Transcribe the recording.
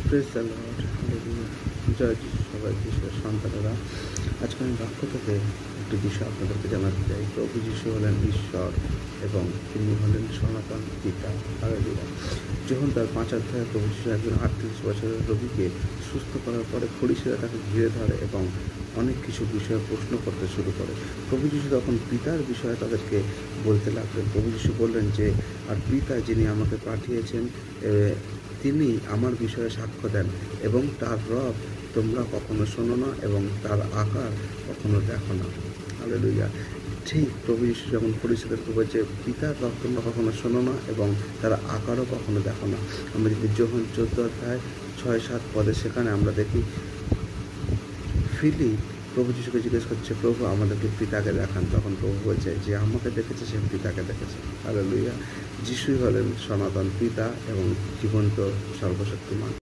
Praise the lord, hallelujah. জয় যিশু। সবাই যিশুর সন্তানেরা, আজকে আমি বাক্য থেকে একটি বিষয় আপনাদেরকে জানাতে চাই। প্রভু যিশু হলেন ঈশ্বর এবং তিনি হলেন সনাতন পিতা। হালেলুয়া। যখন তার 5 অধ্যায়ে প্রভু যিশু একজন 38 বছরের রোগীকে সুস্থ করার পরে ফরিসীরা তাকে ঘিরে ধরে এবং অনেক কিছু বিষয়ে প্রশ্ন করতে শুরু করে। প্রভু যিশু তখন পিতার বিষয়ে তাদেরকে বলতে লাগলেন। প্রভু যিশু বললেন যে, আর পিতা যিনি আমাকে পাঠিয়েছেন তিনি আমার বিষয়ে সাক্ষ্য দেন এবং তার রব তোমরা কখনো শোনো না এবং তার আকার কখনো দেখো না। হালেলুয়া। ঠিক প্রভু যিশু যেমন ফরিসীদেরকে বলছে, পিতার রব তোমরা কখনো শোনো না এবং তার আকারও কখনো দেখো না। আমরা যদি যোহন 14 অধ্যায় 6-7 পদে সেখানে আমরা দেখি ফিলিপ প্রভু যিশুকে জিজ্ঞেস করছে, প্রভু আমাদেরকে পিতাকে দেখান। তখন প্রভু বলছে, যে আমাকে দেখেছে সে পিতাকে দেখেছে। হালেলুয়া। যিশুই হলেন সনাতন পিতা এবং জীবন্ত সর্বশক্তিমান।